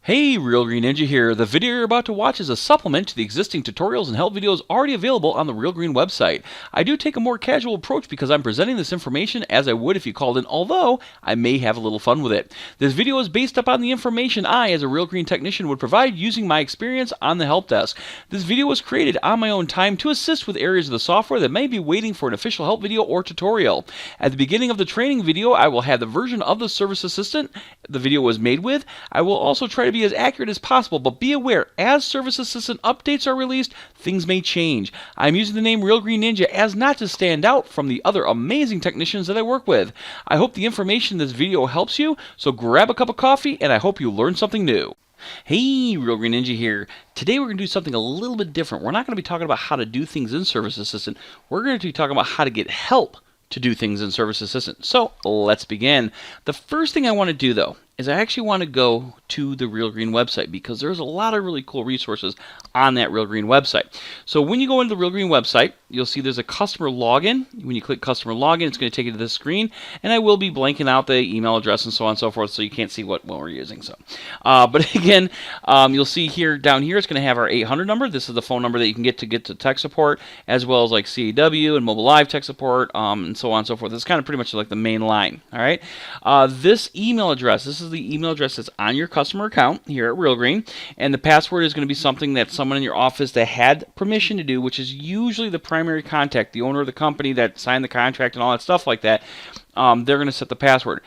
Hey, Real Green Ninja here. The video you're about to watch is a supplement to the existing tutorials and help videos already available on the Real Green website. I do take a more casual approach because I'm presenting this information as I would if you called in, although I may have a little fun with it. This video is based upon the information I, as a Real Green technician, would provide using my experience on the help desk. This video was created on my own time to assist with areas of the software that may be waiting for an official help video or tutorial. At the beginning of the training video, I will have the version of the Service Assistant the video was made with. I will also try to be as accurate as possible, but be aware, as Service Assistant updates are released, things may change. I'm using the name Real Green Ninja as not to stand out from the other amazing technicians that I work with. I hope the information in this video helps you, so grab a cup of coffee, and I hope you learn something new. Hey, Real Green Ninja here. Today we're going to do something a little bit different. We're not going to be talking about how to do things in Service Assistant. We're going to be talking about how to get help to do things in Service Assistant. So let's begin. The first thing I want to do, though, is I actually want to go to the Real Green website because there's a lot of really cool resources on that Real Green website. So when you go into the Real Green website, you'll see there's a customer login. When you click customer login, it's going to take you to this screen, and I will be blanking out the email address and so on and so forth, so you can't see what we're using. But again, you'll see here down here it's going to have our 800 number. This is the phone number that you can get to tech support, as well as like CAW and Mobile Live tech support, and so on and so forth. It's kind of pretty much like the main line. All right. This email address. This is the email address that's on your customer account here at Real Green, and the password is going to be something that someone in your office that had permission to do, which is usually the primary contact, the owner of the company that signed the contract and all that stuff like that. They're going to set the password.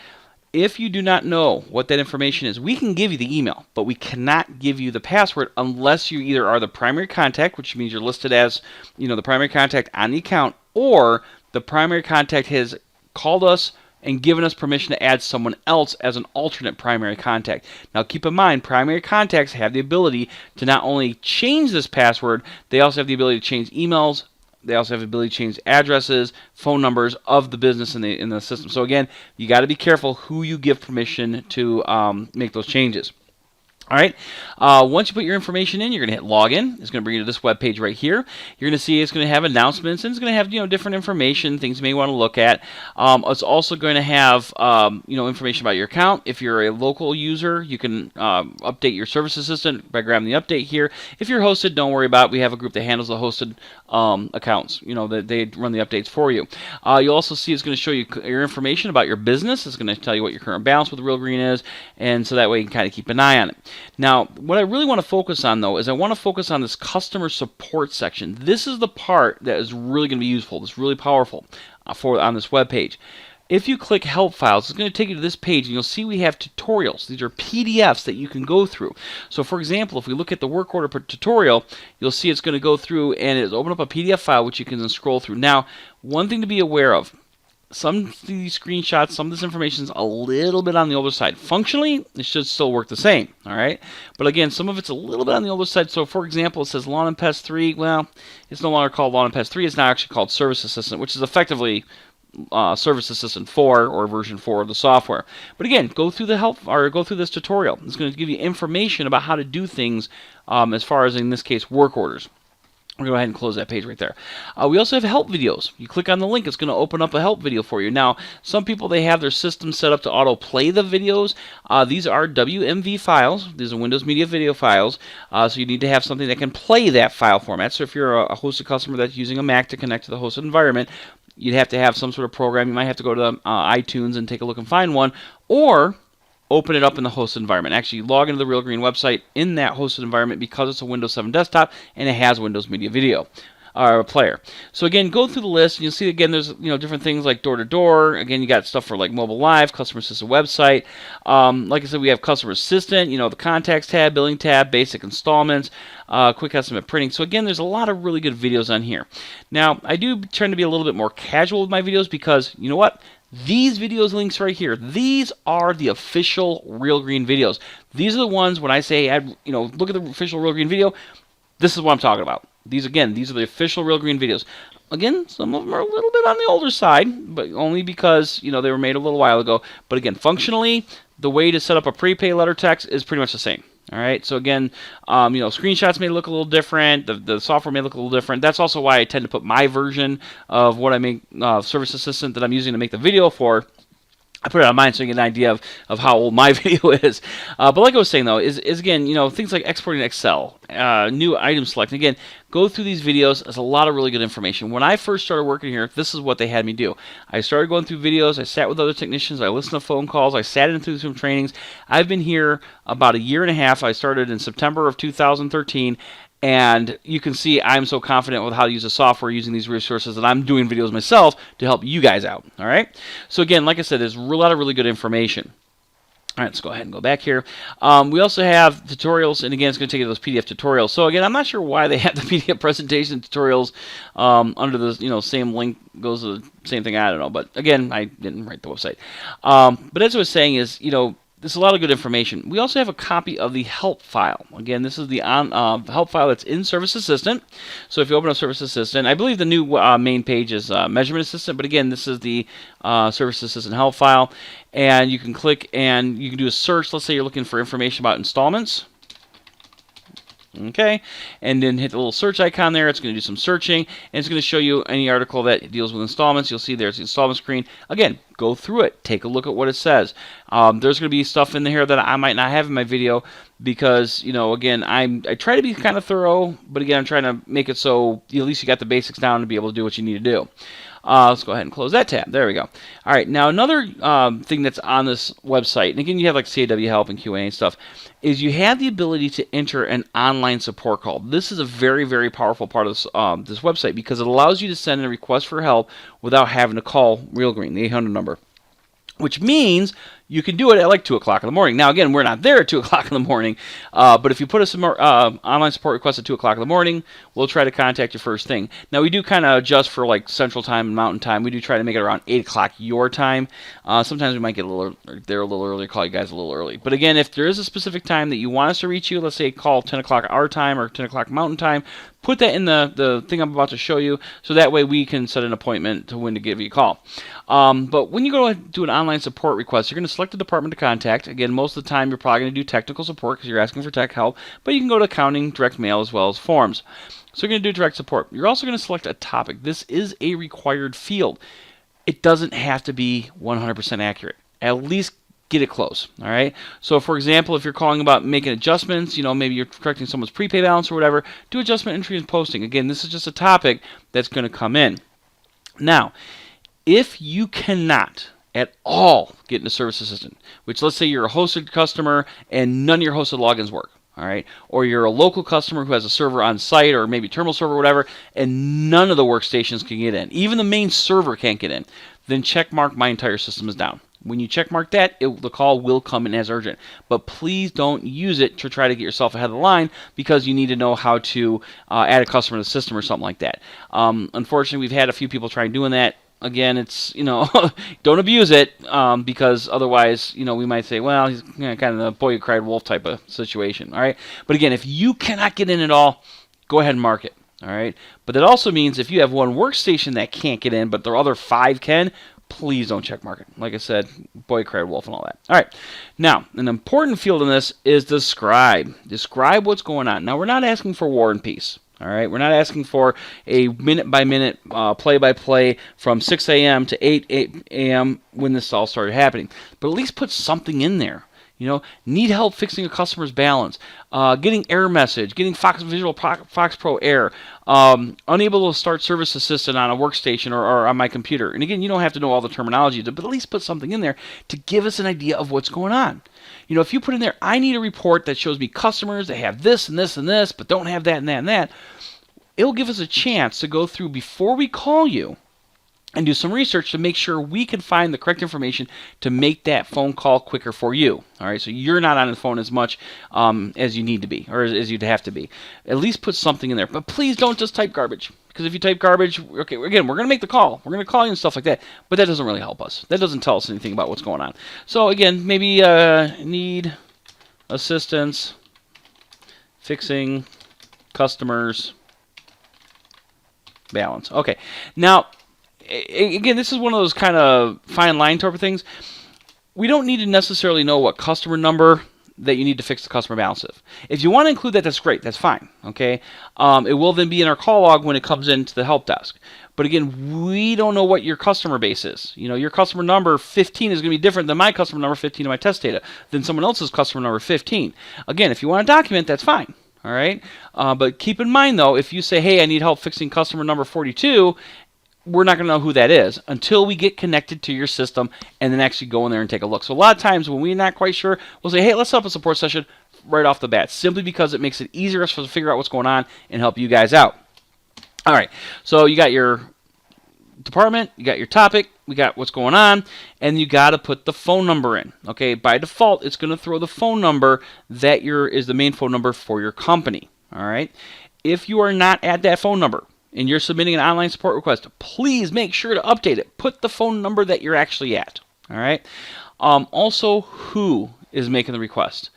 If you do not know what that information is, we can give you the email, but we cannot give you the password unless you either are the primary contact, which means you're listed as, the primary contact on the account, or the primary contact has called us and given us permission to add someone else as an alternate primary contact. Now keep in mind, primary contacts have the ability to not only change this password, they also have the ability to change emails. They also have the ability to change addresses, phone numbers of the business in the system. So again, you got to be careful who you give permission to make those changes. All right. Once you put your information in, you're going to hit login. It's going to bring you to this web page right here. You're going to see it's going to have announcements, and it's going to have different information, things you may want to look at. It's also going to have information about your account. If you're a local user, you can update your Service Assistant by grabbing the update here. If you're hosted, don't worry about it. We have a group that handles the hosted accounts. That they run the updates for you. You'll also see it's going to show you your information about your business. It's going to tell you what your current balance with Real Green is, and so that way you can kind of keep an eye on it. Now, what I really want to focus on, though, is I want to focus on this customer support section. This is the part that is really going to be useful. It's really powerful on this web page. If you click Help Files, it's going to take you to this page, and you'll see we have tutorials. These are PDFs that you can go through. So, for example, if we look at the work order tutorial, you'll see it's going to go through and it's open up a PDF file which you can then scroll through. Now, one thing to be aware of. Some of these screenshots, some of this information is a little bit on the older side. Functionally, it should still work the same, all right? But again, some of it's a little bit on the older side. So, for example, it says Lawn and Pest 3. Well, it's no longer called Lawn and Pest 3. It's now actually called Service Assistant, which is effectively Service Assistant 4 or version 4 of the software. But again, go through go through this tutorial. It's going to give you information about how to do things as far as, in this case, work orders. We're going to go ahead and close that page right there. We also have help videos. You click on the link, it's going to open up a help video for you. Now, some people, they have their system set up to auto-play the videos. These are WMV files. These are Windows Media Video files. So you need to have something that can play that file format. So if you're a hosted customer that's using a Mac to connect to the hosted environment, you'd have to have some sort of program. You might have to go to iTunes and take a look and find one, or open it up in the hosted environment. Actually, log into the Real Green website in that hosted environment because it's a Windows 7 desktop and it has Windows Media Video player. So again, go through the list and you'll see again there's different things like door-to-door. Again, you got stuff for like Mobile Live, Customer Assistant website. Like I said, we have Customer Assistant, the Contacts tab, Billing tab, Basic Installments, Quick Estimate Printing. So again, there's a lot of really good videos on here. Now, I do try to be a little bit more casual with my videos because, you know what? These videos links right here, these are the official Real Green videos. These are the ones when I say, look at the official Real Green video, this is what I'm talking about. These are the official Real Green videos. Again, some of them are a little bit on the older side, but only because, they were made a little while ago. But again, functionally, the way to set up a prepay letter text is pretty much the same. All right, so again, screenshots may look a little different. The software may look a little different. That's also why I tend to put my version of what I make, Service Assistant that I'm using to make the video for I put it on mine so you get an idea of how old my video is. But like I was saying, though, is again, things like exporting Excel, new item select. Again, go through these videos. There's a lot of really good information. When I first started working here, this is what they had me do. I started going through videos. I sat with other technicians. I listened to phone calls. I sat in through some trainings. I've been here about a year and a half. I started in September of 2013. And you can see I'm so confident with how to use the software using these resources that I'm doing videos myself to help you guys out. All right. So again, like I said, there's a lot of really good information. All right, let's go ahead and go back here. We also have tutorials, and again, it's going to take you to those PDF tutorials. So again, I'm not sure why they have the PDF presentation tutorials under the same link goes to the same thing. I don't know, but again, I didn't write the website. But as I was saying, is there's a lot of good information. We also have a copy of the help file. Again, this is the help file that's in Service Assistant. So if you open up Service Assistant, I believe the new main page is Measurement Assistant, but again, this is the Service Assistant help file. And you can click and you can do a search. Let's say you're looking for information about installments. Okay, and then hit the little search icon there. It's going to do some searching, and it's going to show you any article that deals with installments. You'll see there's the installment screen. Again, go through it. Take a look at what it says. There's going to be stuff in here that I might not have in my video because, again, I try to be kind of thorough, but again, I'm trying to make it so at least you got the basics down to be able to do what you need to do. Let's go ahead and close that tab. There we go. All right, now another thing that's on this website, and again, you have like CAW help and QA and stuff, is you have the ability to enter an online support call. This is a very, very powerful part of this website because it allows you to send a request for help without having to call Realgreen, the 800 number. Which means you can do it at like 2 o'clock in the morning. Now, again, we're not there at 2 o'clock in the morning, but if you put us online support request at 2 o'clock in the morning, we'll try to contact you first thing. Now, we do kind of adjust for like Central Time and Mountain Time. We do try to make it around 8 o'clock your time. Sometimes we might get a little early, call you guys a little early. But again, if there is a specific time that you want us to reach you, let's say call 10 o'clock our time or 10 o'clock Mountain Time, put that in the thing I'm about to show you, so that way we can set an appointment to when to give you a call. But when you go to do an online support request, you're going to select the department to contact. Again, most of the time you're probably going to do technical support because you're asking for tech help, but you can go to accounting, direct mail, as well as forms. So you're going to do direct support. You're also going to select a topic. This is a required field. It doesn't have to be 100% accurate. At least get it close, all right? So, for example, if you're calling about making adjustments, maybe you're correcting someone's prepay balance or whatever, do adjustment entry and posting. Again, this is just a topic that's going to come in. Now, if you cannot at all get into Service Assistant, which let's say you're a hosted customer and none of your hosted logins work, all right, or you're a local customer who has a server on site or maybe terminal server or whatever, and none of the workstations can get in, even the main server can't get in, then check mark my entire system is down. When you check mark that, the call will come in as urgent. But please don't use it to try to get yourself ahead of the line because you need to know how to add a customer to the system or something like that. Unfortunately, we've had a few people try doing that. Again, it's, don't abuse it because otherwise, we might say, well, he's kind of the boy who cried wolf type of situation. All right. But again, if you cannot get in at all, go ahead and mark it. All right. But that also means if you have one workstation that can't get in, but the other 5 can, please don't check mark it. Like I said, boy cried wolf and all that. All right. Now, an important field in this is describe. Describe what's going on. Now, we're not asking for war and peace. All right. We're not asking for a minute-by-minute, play-by-play from 6 a.m. to 8 a.m. when this all started happening. But at least put something in there. Need help fixing a customer's balance, getting error message, getting Visual Fox Pro error, unable to start Service Assistant on a workstation or on my computer. And again, you don't have to know all the terminology, but at least put something in there to give us an idea of what's going on. If you put in there, I need a report that shows me customers that have this and this and this, but don't have that and that and that, it'll give us a chance to go through before we call you and do some research to make sure we can find the correct information to make that phone call quicker for you. All right, so you're not on the phone as much as you need to be, or as you'd have to be. At least put something in there. But please don't just type garbage, because if you type garbage, okay, again, we're going to make the call. We're going to call you and stuff like that, but that doesn't really help us. That doesn't tell us anything about what's going on. So again, maybe need assistance fixing customers' balance. Okay, now, again, this is one of those kind of fine line type of things. We don't need to necessarily know what customer number that you need to fix the customer balance of. If you want to include that, that's great. That's fine. Okay. It will then be in our call log when it comes into the help desk. But again, we don't know what your customer base is. You know, your customer number 15 is going to be different than my customer number 15 in my test data, than someone else's customer number 15. Again, if you want to document, that's fine. All right. But keep in mind, though, if you say, hey, I need help fixing customer number 42, we're not going to know who that is until we get connected to your system and then actually go in there and take a look. So a lot of times when we're not quite sure, we'll say, hey, let's set up a support session right off the bat, simply because it makes it easier for us to figure out what's going on and help you guys out. All right, so you got your department, you got your topic, we got what's going on, and you got to put the phone number in. Okay, by default, it's going to throw the phone number that is the main phone number for your company. All right, if you are not at that phone number and you're submitting an online support request, please make sure to update it. Put the phone number that you're actually at. All right. Also, who is making the request?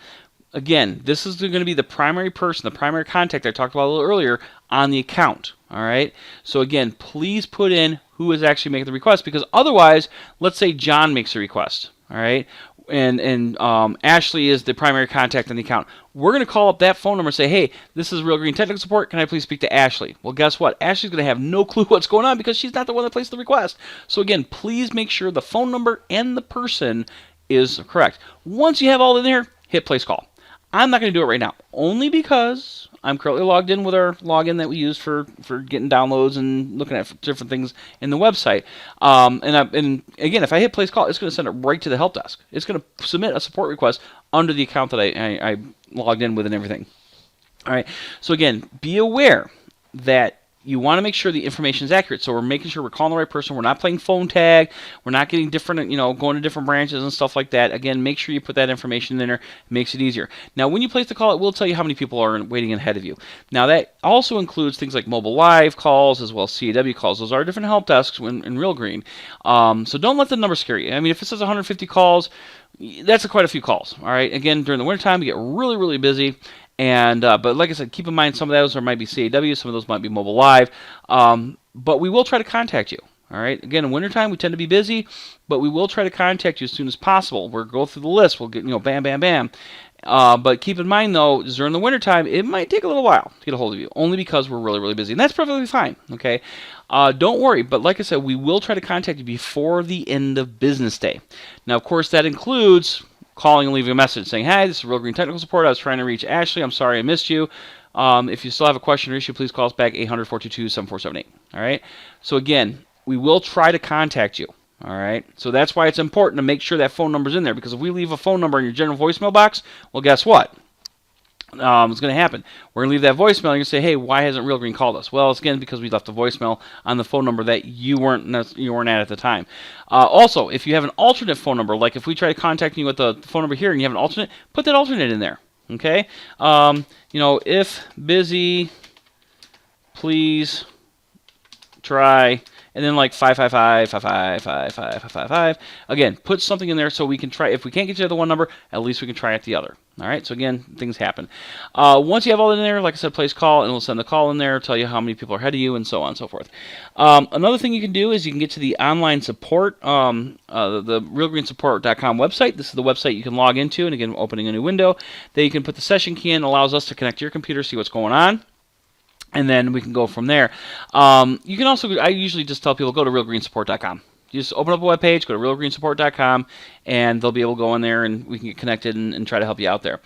Again, this is going to be the primary person, the primary contact I talked about a little earlier on the account. All right. So again, please put in who is actually making the request, because otherwise, let's say John makes a request. All right. And Ashley is the primary contact on the account. We're going to call up that phone number and say, hey, this is Real Green Technical Support. Can I please speak to Ashley? Well, guess what? Ashley's going to have no clue what's going on because she's not the one that placed the request. So again, please make sure the phone number and the person is correct. Once you have all in there, hit place call. I'm not going to do it right now, only because I'm currently logged in with our login that we use for getting downloads and looking at different things in the website. And again, if I hit place call, it's going to send it right to the help desk. It's going to submit a support request under the account that I logged in with and everything. All right. So again, be aware that you want to make sure the information is accurate. So we're making sure we're calling the right person. We're not playing phone tag. We're not getting different, going to different branches and stuff like that. Again, make sure you put that information in there. It makes it easier. Now, when you place the call, it will tell you how many people are waiting ahead of you. Now, that also includes things like mobile live calls as well as CAW calls. Those are different help desks in Real Green. So don't let the number scare you. I mean, if it says 150 calls, that's quite a few calls. All right. Again, during the wintertime, we get really, really busy. But like I said, keep in mind some of those might be CAW, some of those might be mobile live. But we will try to contact you. All right. Again, in wintertime, we tend to be busy, but we will try to contact you as soon as possible. We'll go through the list. We'll get, bam, bam, bam. But keep in mind, though, during the wintertime, it might take a little while to get a hold of you, only because we're really, really busy. And that's perfectly fine. Okay. Don't worry. But like I said, we will try to contact you before the end of business day. Now, of course, that includes calling and leaving a message saying, hey, this is Real Green Technical Support. I was trying to reach Ashley. I'm sorry I missed you. If you still have a question or issue, please call us back, 800-422-7478. All right? So again, we will try to contact you. All right? So that's why it's important to make sure that phone number's in there, because if we leave a phone number in your general voicemail box, well, guess what? It's going to happen. We're going to leave that voicemail. You're going to say, hey, why hasn't Real Green called us? Well, it's again because we left a voicemail on the phone number that you weren't at the time. Also, if you have an alternate phone number, like if we try to contact you with the phone number here and you have an alternate, put that alternate in there. Okay? If busy, please try. And then like 555. Again, put something in there so we can try. If we can't get you the one number, at least we can try at the other. All right. So again, things happen. Once you have all in there, like I said, place call, and we'll send the call in there, tell you how many people are ahead of you, and so on and so forth. Another thing you can do is you can get to the online support, the realgreensupport.com website. This is the website you can log into, and again, opening a new window. Then you can put the session key in. Allows us to connect to your computer, see what's going on. And then we can go from there. You can also, I usually just tell people, go to realgreensupport.com. You just open up a web page, go to realgreensupport.com, and they'll be able to go in there and we can get connected and try to help you out there.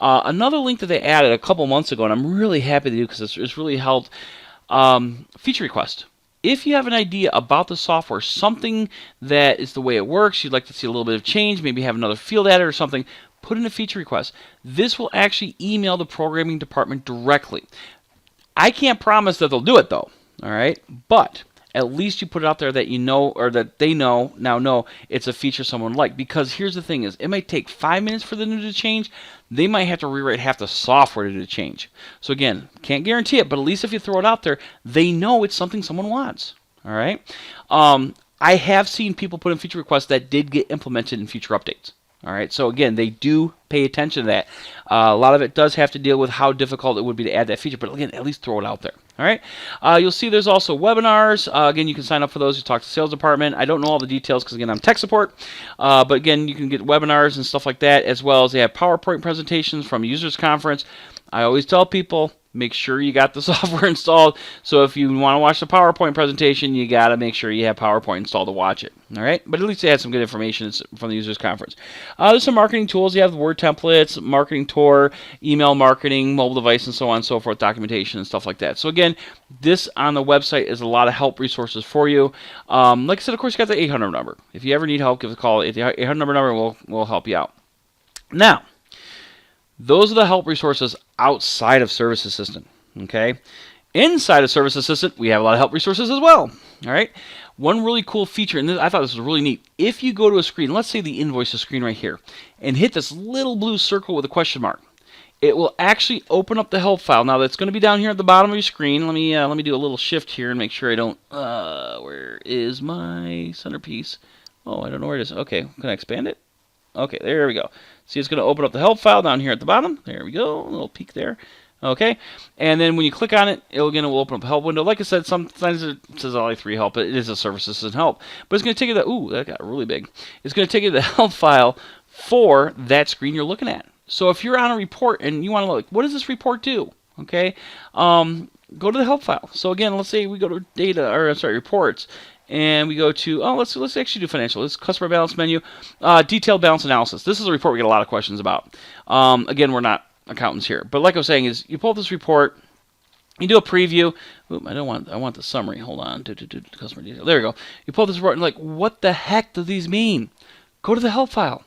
Another link that they added a couple months ago, and I'm really happy to do because it's really helped, feature request. If you have an idea about the software, something that is the way it works, you'd like to see a little bit of change, maybe have another field added or something, put in a feature request. This will actually email the programming department directly. I can't promise that they'll do it, though, all right? But at least you put it out there that you know, or that they now know it's a feature someone liked. Because here's the thing is, it might take 5 minutes for them to change. They might have to rewrite half the software to change. So again, can't guarantee it, but at least if you throw it out there, they know it's something someone wants, all right? I have seen people put in feature requests that did get implemented in future updates. All right, so again, they do pay attention to that. A lot of it does have to deal with how difficult it would be to add that feature, but again, at least throw it out there. All right, you'll see there's also webinars. Again, you can sign up for those. You talk to the sales department. I don't know all the details because, again, I'm tech support. But again, you can get webinars and stuff like that, as well as they have PowerPoint presentations from users conference. I always tell people, make sure you got the software installed. So if you want to watch the PowerPoint presentation, you got to make sure you have PowerPoint installed to watch it. All right, but at least they had some good information from the users conference. There's some marketing tools. You have the Word templates, marketing tour, email marketing, mobile device, and so on and so forth, documentation and stuff like that. So again, this on the website is a lot of help resources for you. Like I said, of course, you got the 800 number. If you ever need help, give us a call. The 800 number will help you out. Now, those are the help resources outside of Service Assistant, okay? Inside of Service Assistant, we have a lot of help resources as well, all right? One really cool feature, and I thought this was really neat. If you go to a screen, let's say the invoices screen right here, and hit this little blue circle with a question mark, it will actually open up the help file. Now, that's going to be down here at the bottom of your screen. Let me do a little shift here and make sure I don't, where is my centerpiece? Oh, I don't know where it is. Okay, can I expand it? Okay, there we go. See, it's going to open up the help file down here at the bottom. There we go, a little peek there. Okay, and then when you click on it, it will open up a help window. Like I said, sometimes it says LA3 help, but it is a Service Assistant help. But it's going to take you to, ooh, that got really big. It's going to take you to the help file for that screen you're looking at. So if you're on a report and you want to look, what does this report do? Okay, go to the help file. So again, let's say we go to reports. And we go to, let's actually do financial. This customer balance menu, detailed balance analysis. This is a report we get a lot of questions about. Again, we're not accountants here. But like I was saying, is you pull up this report, you do a preview. Oop, I want the summary. Hold on. Customer detail. There we go. You pull up this report and like, what the heck do these mean? Go to the help file.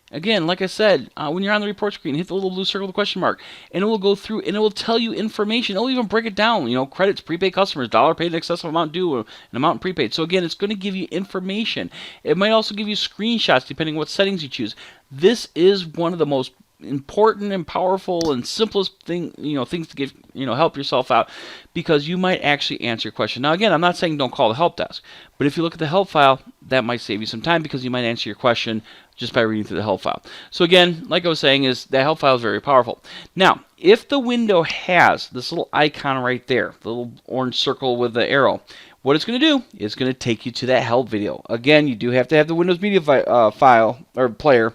Again, like I said, when you're on the report screen, hit the little blue circle with the question mark, and it will go through, and it will tell you information. It will even break it down, credits, prepaid customers, dollar paid in excess of amount due, and amount prepaid. So again, it's going to give you information. It might also give you screenshots, depending on what settings you choose. This is one of the most important and powerful and simplest things to give, help yourself out, because you might actually answer your question. Now again, I'm not saying don't call the help desk, but if you look at the help file, that might save you some time because you might answer your question just by reading through the help file. So again, like I was saying, is that help file is very powerful. Now, if the window has this little icon right there, the little orange circle with the arrow, what it's going to do is going to take you to that help video. Again, you do have to have the Windows Media file or player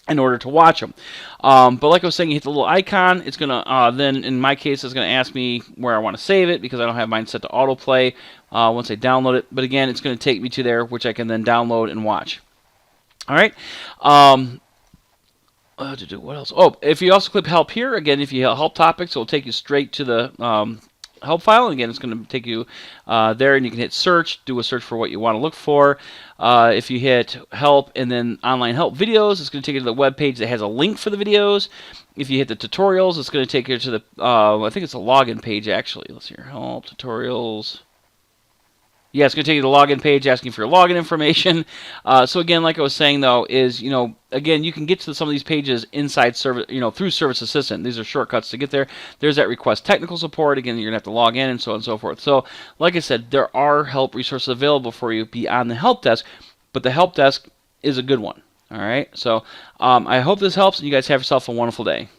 in order to watch them. But like I was saying, you hit the little icon. It's going to, then in my case, it's going to ask me where I want to save it because I don't have mine set to autoplay once I download it. But again, it's going to take me to there, which I can then download and watch. All right. What else? Oh, if you also click help here, again, if you hit help topics, it will take you straight to the help file. And again, it's going to take you there, and you can hit search, do a search for what you want to look for. If you hit help and then online help videos, it's going to take you to the web page that has a link for the videos. If you hit the tutorials, it's going to take you to the, I think it's a login page actually. Let's see here, help tutorials. Yeah, it's going to take you to the login page asking for your login information. So again, like I was saying though, is, again, you can get to some of these pages inside service, through Service Assistant. These are shortcuts to get there. There's that request technical support. Again, you're going to have to log in and so on and so forth. So like I said, there are help resources available for you beyond the help desk, but the help desk is a good one. All right. So I hope this helps and you guys have yourself a wonderful day.